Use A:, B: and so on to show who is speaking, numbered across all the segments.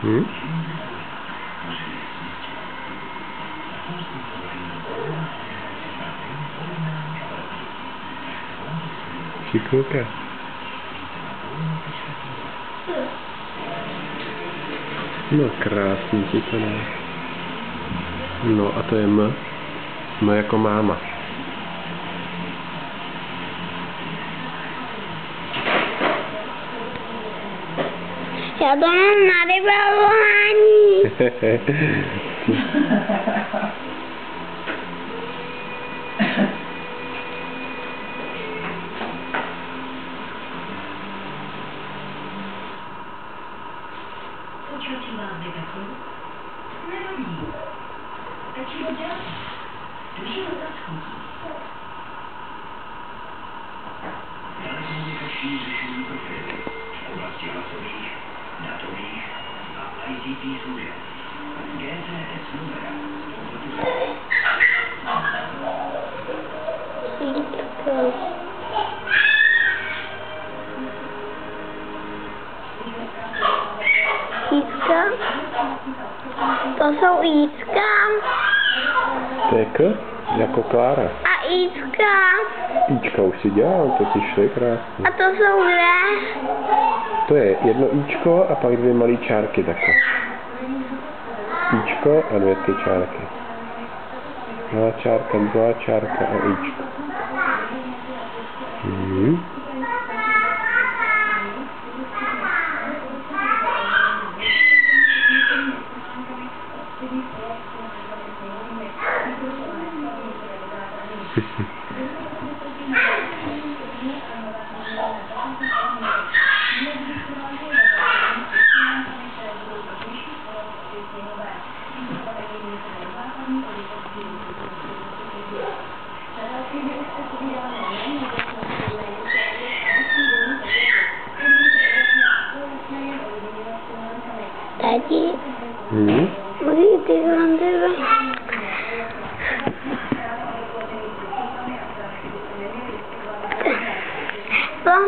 A: Hm? Šikulka. No krásný ti to dá. No a to je M. M jako máma.
B: Já to mám na vybavování.
C: Počátí vás debatu? Nevadí. Stačí ho dělat. Do života schodí. Telekomunikační řešení profilů v oblasti hlasových, datových a ICT služeb. GTS Nuvera z pohledu
B: Jíčka? To jsou jíčka.
A: To je K? Jako Klára.
B: A jíčka.
A: Ička už si dělal, to ti šly krásně.
B: A to jsou dvě.
A: To je jedno Ičko a pak dvě malé čárky takhle. Ičko a dvě ty čárky. Malá čárka, druhá čárka a Ičko. Mhm.
B: Tati,
A: Mhm.
B: můžu ty vám tebe?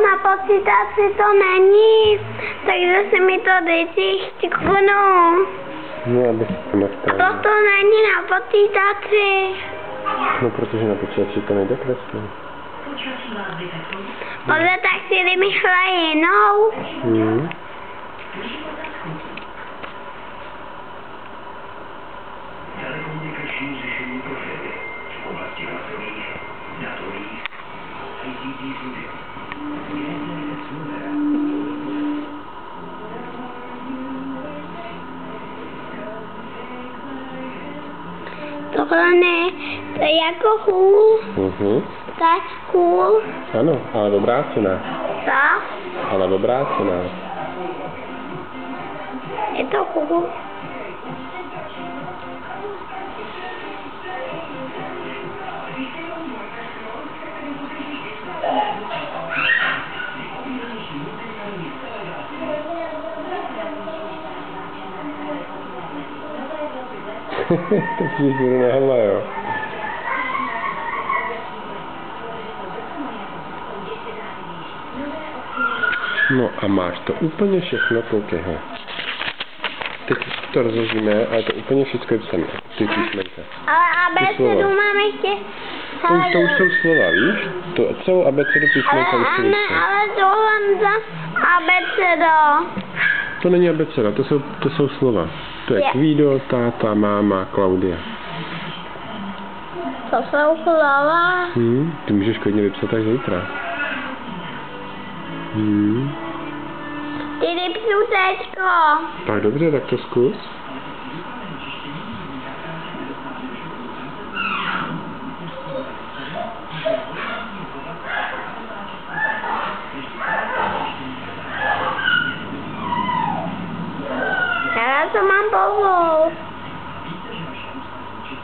B: Na počítači to není, takže si mi to dejte štiknu.
A: No, aby se to nastavilo.
B: To není na počítači.
A: No, protože na počítači to nejde kreslit.
C: počátí vás debatu?
B: Ale tak si vymýšlej jinou.
A: Mhm.
C: Do života schodí. Telekomunikační řešení profilů v oblasti hlasových, datových a ICT služeb. GTS Nuvera.
B: Tohle ne, to je jako hůl.
A: Mhm.
B: To je hůl.
A: Ano, ale obrácená.
B: Co?
A: Ale obrácená.
B: Je to hůl.
A: To si budu nahla, jo. No a máš to úplně všechno, koukej, he. Teď to rozložíme, ale to úplně všechno je psané. Ty písmenka.
B: Ale abecedu mám ještě.
A: To už jsou slova, víš? To celou abecedu písmenka už jsou
B: ne, ale tohle za abecedo.
A: To není abeceda, to jsou slova. To je Kvído, táta, máma, Klaudia.
B: To jsou slova.
A: Ty můžeš klidně vypsat až zítra.
B: Ty vypsu tečko.
A: Tak dobře, tak to zkus.
B: Já to mám povol.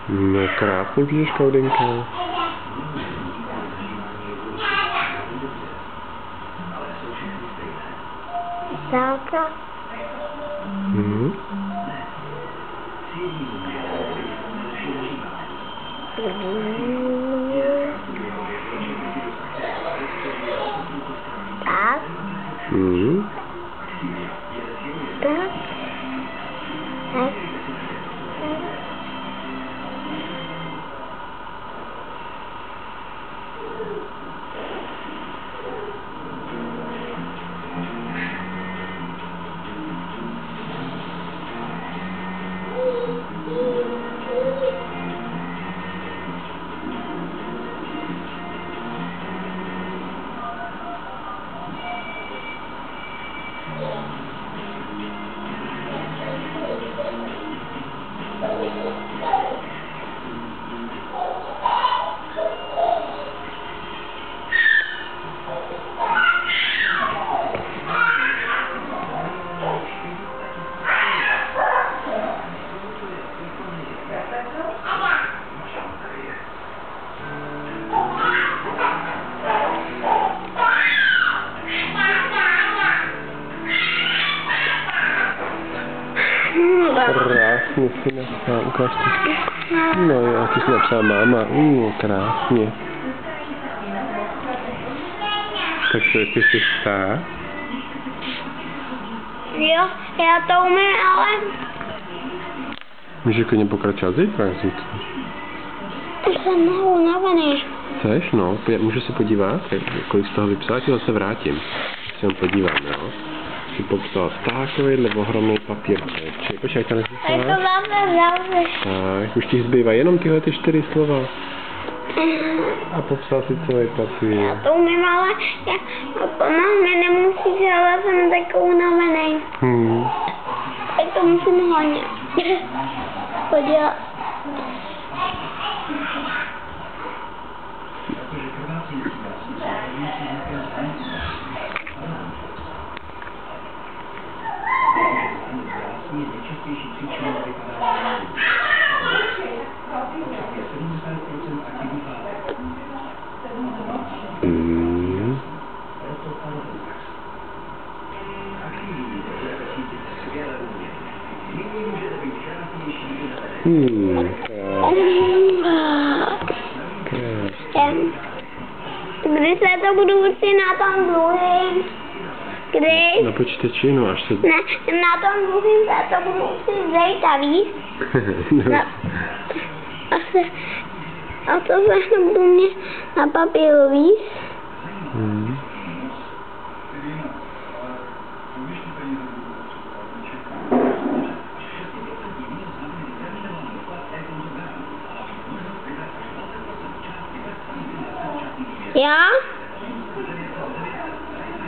A: No krásně píšeš, Klaudinka.
B: Zálka. Tak. Tak.
A: Krásně si napsal, ukážte. No jo, ty jsi napsal máma, krásně. Tak co, jestli jsi stát?
B: Jo, já to umím, ale
A: Můžeš klidně pokračovat zítra.
B: jsem unavený.
A: Chceš? No, můžu se podívat, kolik z toho vypsal, ti zase vrátím. Se podívám, jo. Si popsal takovýhle ohromný papírček. Počkej, jak to
B: Tak to
A: nezvyšáš?
B: zase.
A: Tak, už ti zbývají jenom tyhle ty 4 slova. A popsal si celý papír.
B: Já to umím, ale pomoh mi nemusíš, ale jsem tak unavený. Tak to musím hlavně podívat. Kdy se to budu učit na tom druhým? Kdy?
A: Na počítači, no až se...
B: Ne, na tom druhým se to budu učit zítra, víš?
A: No.
B: A to všechno budu mít na papíru, víš?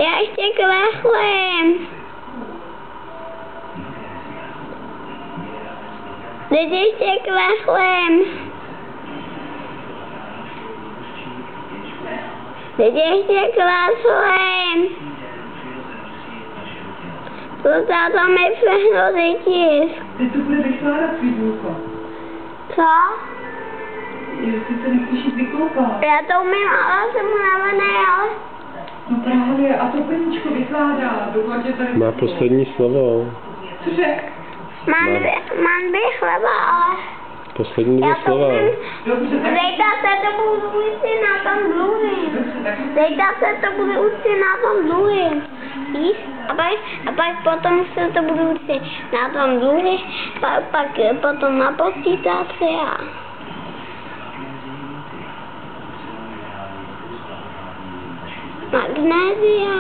B: Já ještě kreslím. Teď ještě kreslím. Teď ještě kreslím. To táta mi všechno vytisk.
D: Teď to bude vykládat, Fridulko.
B: Co?
D: Jestli se nechceš jít vykoupat.
B: Já to umím, ale jsem unavený, ale...
D: No právě, a to Peníčko vykládá, dokud je tady...
A: Má poslední slovo.
D: Cože?
B: Mám dvě chleba, ale...
A: Poslední 2
B: Já to
A: slova.
B: umím.
D: Dobře, tak...
B: Zítra se to budu učit na tom druhým. Zítra se to budu učit na tom druhým. Víš? A pak potom se to budu učit na tom druhým, pak potom na počítači a... Magnézia.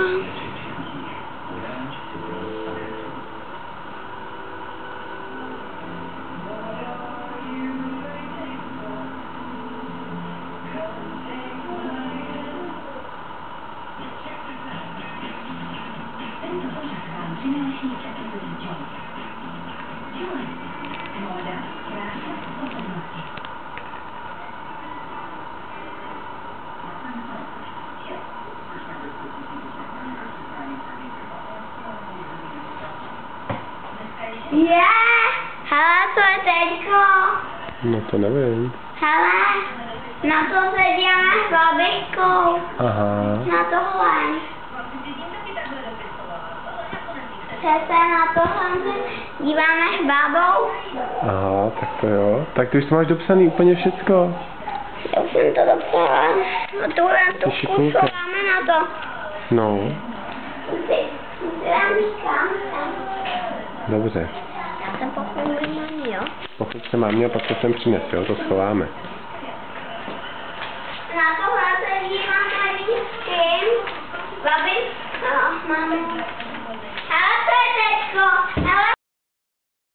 B: Hele, co je teďko?
A: No to nevím.
B: Hele, na to se díváme s babičkou.
A: Aha.
B: Na tohle. Přece na tohle se díváme s babou.
A: Aha, tak to jo. Tak ty už to máš dopsaný úplně všecko.
B: Já už jsem to dopsala. A tuhle tu
A: šikulka.
B: máme na to.
A: No,
B: Ty tam říkám.
A: dobře.
B: Ten pochopil mámě, jo?
A: Pokud se mámě a pak to sem přines, jo? To schováme.
B: Na tohle se díváme lístky. Babi, máme. Ale to je teďko.